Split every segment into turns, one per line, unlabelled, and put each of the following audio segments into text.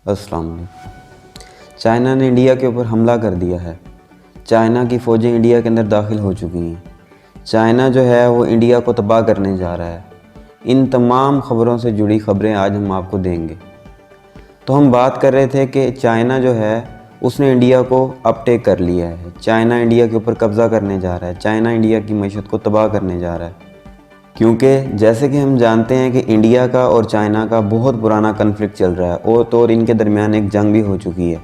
अस्सलाम वालेकुम। चाइना ने इंडिया के ऊपर हमला कर दिया है। चाइना की फ़ौजें इंडिया के अंदर दाखिल हो चुकी हैं। चाइना जो है वो इंडिया को तबाह करने जा रहा है। इन तमाम ख़बरों से जुड़ी ख़बरें आज हम आपको देंगे। तो हम बात कर रहे थे कि चाइना जो है उसने इंडिया को अपटेक कर लिया है। चाइना इंडिया के ऊपर कब्ज़ा करने जा रहा है। चाइना इंडिया की मईशत को तबाह करने जा रहा है। क्योंकि जैसे कि हम जानते हैं कि इंडिया का और चाइना का बहुत पुराना कन्फ्लिक्ट चल रहा है और इनके दरमियान एक जंग भी हो चुकी है।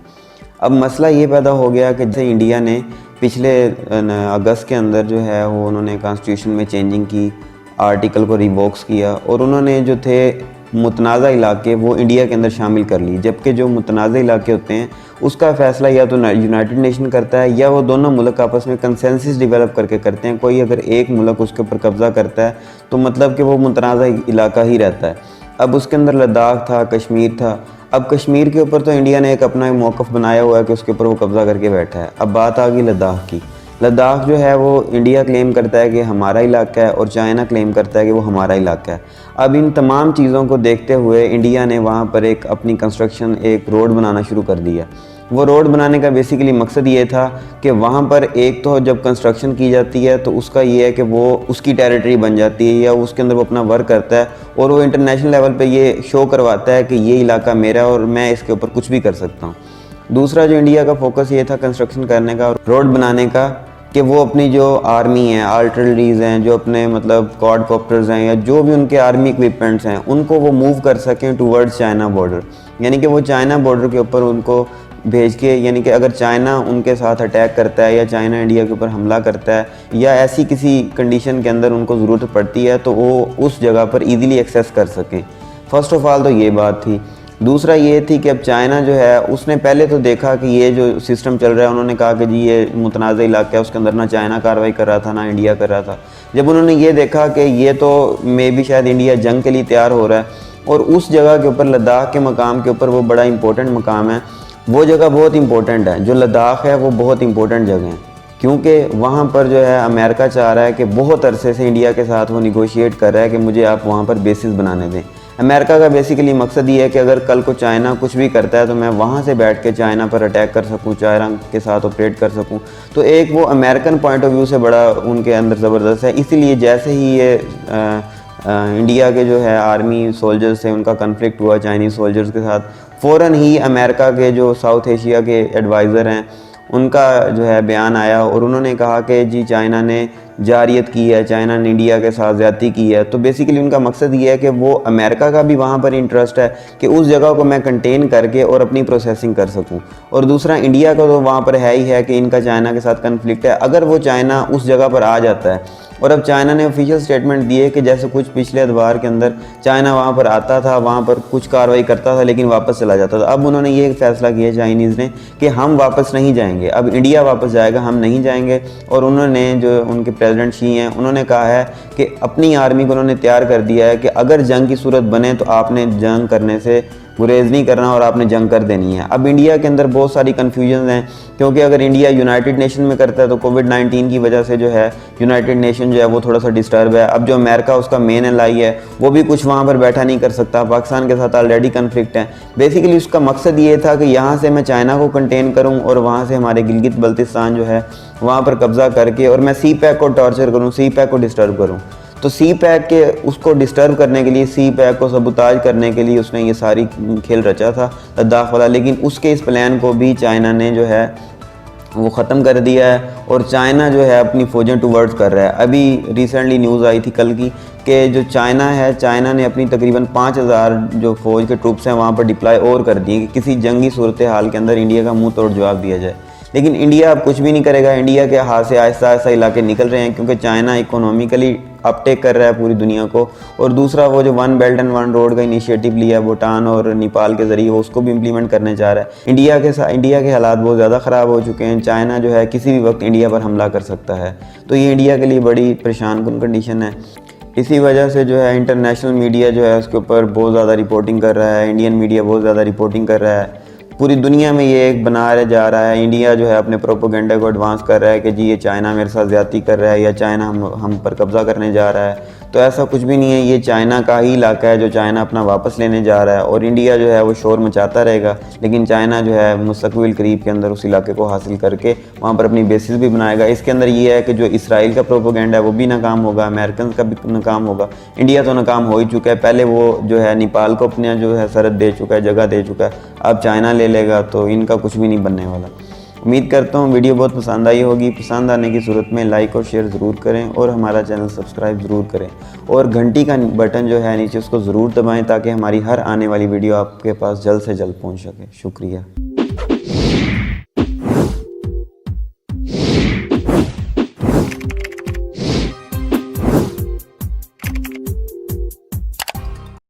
अब मसला ये पैदा हो गया कि जैसे इंडिया ने पिछले अगस्त के अंदर जो है वो उन्होंने कॉन्स्टिट्यूशन में चेंजिंग की, आर्टिकल को रिवोक्स किया और उन्होंने जो थे मुतनाज़ा इलाके वो इंडिया के अंदर शामिल कर ली। जबकि जो मुतनाज़ा इलाके होते हैं उसका फ़ैसला या तो यूनाइटेड नेशन करता है या वो दोनों मुल्क आपस में कंसेंसस डेवलप करके करते हैं। कोई अगर एक मुल्क उसके ऊपर कब्ज़ा करता है तो मतलब कि वो मुतनाज़ा इलाका ही रहता है। अब उसके अंदर लद्दाख था, कश्मीर था। अब कश्मीर के ऊपर तो इंडिया ने एक अपना मौक़िफ़ बनाया हुआ है कि उसके ऊपर वो कब्ज़ा करके बैठा है। अब बात आ गई लद्दाख की। लद्दाख जो है वो इंडिया क्लेम करता है कि हमारा इलाका है और चाइना क्लेम करता है कि वो हमारा इलाका है। अब इन तमाम चीज़ों को देखते हुए इंडिया ने वहाँ पर एक अपनी कंस्ट्रक्शन, एक रोड बनाना शुरू कर दिया। वो रोड बनाने का बेसिकली मकसद ये था कि वहाँ पर एक तो जब कंस्ट्रक्शन की जाती है तो उसका ये है कि वो उसकी टेरिटरी बन जाती है या उसके अंदर वो अपना वर्क करता है और वो इंटरनेशनल लेवल पे ये शो करवाता है कि ये इलाका मेरा है और मैं इसके ऊपर कुछ भी कर सकता हूँ। दूसरा जो इंडिया का फोकस ये था कंस्ट्रक्शन करने का, रोड बनाने का, कि वो अपनी जो आर्मी है, आर्टिलरीज हैं, जो अपने मतलब क्वाडकॉप्टर्स हैं या जो भी उनके आर्मी इक्विपमेंट्स हैं उनको वो मूव कर सकें टूवर्ड्स चाइना बॉर्डर। यानी कि वो चाइना बॉर्डर के ऊपर उनको भेज के, यानी कि अगर चाइना उनके साथ अटैक करता है या चाइना इंडिया के ऊपर हमला करता है या ऐसी किसी कंडीशन के अंदर उनको ज़रूरत पड़ती है तो वो उस जगह पर ईज़िली एक्सेस कर सकें। फ़र्स्ट ऑफ़ ऑल तो ये बात थी। दूसरा ये थी कि अब चाइना जो है उसने पहले तो देखा कि ये जो सिस्टम चल रहा है, उन्होंने कहा कि जी ये मुतनाज़ इलाका है, उसके अंदर ना चाइना कार्रवाई कर रहा था ना इंडिया कर रहा था। जब उन्होंने ये देखा कि ये तो मे भी शायद इंडिया जंग के लिए तैयार हो रहा है और उस जगह के ऊपर, लद्दाख के मकाम के ऊपर, वो बड़ा इंपॉर्टेंट मकाम है, वो जगह बहुत इंपॉर्टेंट है। जो लद्दाख है वो बहुत इंपॉर्टेंट जगह है क्योंकि वहाँ पर जो है अमेरिका चाह रहा है कि बहुत अरसे से इंडिया के साथ वो निगोशिएट कर रहा है कि मुझे आप वहाँ पर बेसिस बनाने दें। अमेरिका का बेसिकली मकसद ये है कि अगर कल को चाइना कुछ भी करता है तो मैं वहाँ से बैठ के चाइना पर अटैक कर सकूँ, चाइना के साथ ऑपरेट कर सकूँ। तो एक वो अमेरिकन पॉइंट ऑफ व्यू से बड़ा उनके अंदर ज़बरदस्त है। इसीलिए जैसे ही ये इंडिया के जो है आर्मी सोल्जर्स थे उनका कन्फ्लिक्ट हुआ चाइनीज़ सोल्जर्स के साथ, फ़ौरन ही अमेरिका के जो साउथ एशिया के एडवाइज़र हैं उनका जो है बयान आया और उन्होंने कहा कि जी चाइना ने जारियत की है, चाइना ने इंडिया के साथ ज़्यादती की है। तो बेसिकली उनका मकसद ये है कि वो अमेरिका का भी वहाँ पर इंटरेस्ट है कि उस जगह को मैं कंटेन करके और अपनी प्रोसेसिंग कर सकूँ, और दूसरा इंडिया का तो वहाँ पर है ही है कि इनका चाइना के साथ कन्फ्लिक्ट है। अगर वो चाइना उस जगह पर आ जाता है, और अब चाइना ने ऑफिशियल स्टेटमेंट दिए कि जैसे कुछ पिछले अदवार के अंदर चाइना वहाँ पर आता था, वहाँ पर कुछ कार्रवाई करता था लेकिन वापस चला जाता था। अब उन्होंने ये फैसला किया चाइनीज़ ने कि हम वापस नहीं जाएंगे, अब इंडिया वापस जाएगा, हम नहीं जाएंगे। और उन्होंने जो उनके प्रेसिडेंट शी हैं उन्होंने कहा है कि अपनी आर्मी को उन्होंने तैयार कर दिया है कि अगर जंग की सूरत बने तो आपने जंग करने से गुरेज नहीं करना और आपने जंग कर देनी है। अब इंडिया के अंदर बहुत सारी कन्फ्यूजन हैं क्योंकि अगर इंडिया यूनाइटेड नेशन में करता है तो कोविड-19 की वजह से जो है यूनाइटेड नेशन जो है वो थोड़ा सा डिस्टर्ब है। अब जो अमेरिका उसका मेन एलाई है वो भी कुछ वहाँ पर बैठा नहीं कर सकता, पाकिस्तान के साथ ऑलरेडी कन्फ्लिक्ट है। बेसिकली उसका मकसद ये था कि यहाँ से मैं चाइना को कंटेन करूँ और वहाँ से हमारे गिलगित बल्तिस्तान जो है वहाँ पर कब्ज़ा करके और मैं सी पैक को टॉर्चर करूँ, सी पैक को डिस्टर्ब करूँ। तो सी पैक के उसको डिस्टर्ब करने के लिए, सी पैक को सबुताज करने के लिए उसने ये सारी खेल रचा था लद्दाख वाला। लेकिन उसके इस प्लान को भी चाइना ने जो है वो ख़त्म कर दिया है और चाइना जो है अपनी फ़ौजें टूवर्ड्स कर रहा है। अभी रिसेंटली न्यूज़ आई थी कल की कि जो चाइना है, चाइना ने अपनी तकरीबन 5000 जो फ़ौज के ट्रूप्स हैं वहाँ पर डिप्लॉय और कर दिए कि किसी जंगी सूरत हाल के अंदर इंडिया का मुँह तोड़ जवाब दिया जाए। लेकिन इंडिया अब कुछ भी नहीं करेगा। इंडिया के हाथ से आहिस्ता आहिस्ता इलाके निकल रहे हैं क्योंकि चाइना इकोनॉमिकली अपटेक कर रहा है पूरी दुनिया को, और दूसरा वो जो one belt and one road का इनिशिएटिव लिया है भूटान और नेपाल के ज़रिए, वो उसको भी इम्प्लीमेंट करने जा रहा है। इंडिया के हालात बहुत ज़्यादा ख़राब हो चुके हैं। चाइना जो है किसी भी वक्त इंडिया पर हमला कर सकता है, तो ये इंडिया के लिए बड़ी परेशान कुन कंडीशन है। इसी वजह से जो है इंटरनेशनल मीडिया जो है उसके ऊपर बहुत ज़्यादा रिपोर्टिंग कर रहा है, इंडियन मीडिया बहुत ज़्यादा रिपोर्टिंग कर रहा है। पूरी दुनिया में ये एक बना रहे जा रहा है, इंडिया जो है अपने प्रोपोगेंडा को एडवांस कर रहा है कि जी ये चाइना मेरे साथ ज़्यादती कर रहा है या चाइना हम पर कब्ज़ा करने जा रहा है। तो ऐसा कुछ भी नहीं है, ये चाइना का ही इलाका है जो चाइना अपना वापस लेने जा रहा है, और इंडिया जो है वो शोर मचाता रहेगा, लेकिन चाइना जो है मुस्तकबिल करीब के अंदर उस इलाके को हासिल करके वहाँ पर अपनी बेसिस भी बनाएगा। इसके अंदर ये है कि जो इसराइल का प्रोपोगेंडा है वो भी नाकाम होगा, अमेरिकन का भी नाकाम होगा, इंडिया तो नाकाम हो ही चुका है। पहले वो जो है नेपाल को अपना जो है सरहद दे चुका है, जगह दे चुका है, अब चाइना ले लेगा, तो इनका कुछ भी नहीं बनने वाला। उम्मीद करता हूँ वीडियो बहुत पसंद आई होगी। पसंद आने की सूरत में लाइक और शेयर ज़रूर करें और हमारा चैनल सब्सक्राइब ज़रूर करें, और घंटी का बटन जो है नीचे उसको ज़रूर दबाएं ताकि हमारी हर आने वाली वीडियो आपके पास जल्द से जल्द पहुँच सके। शुक्रिया।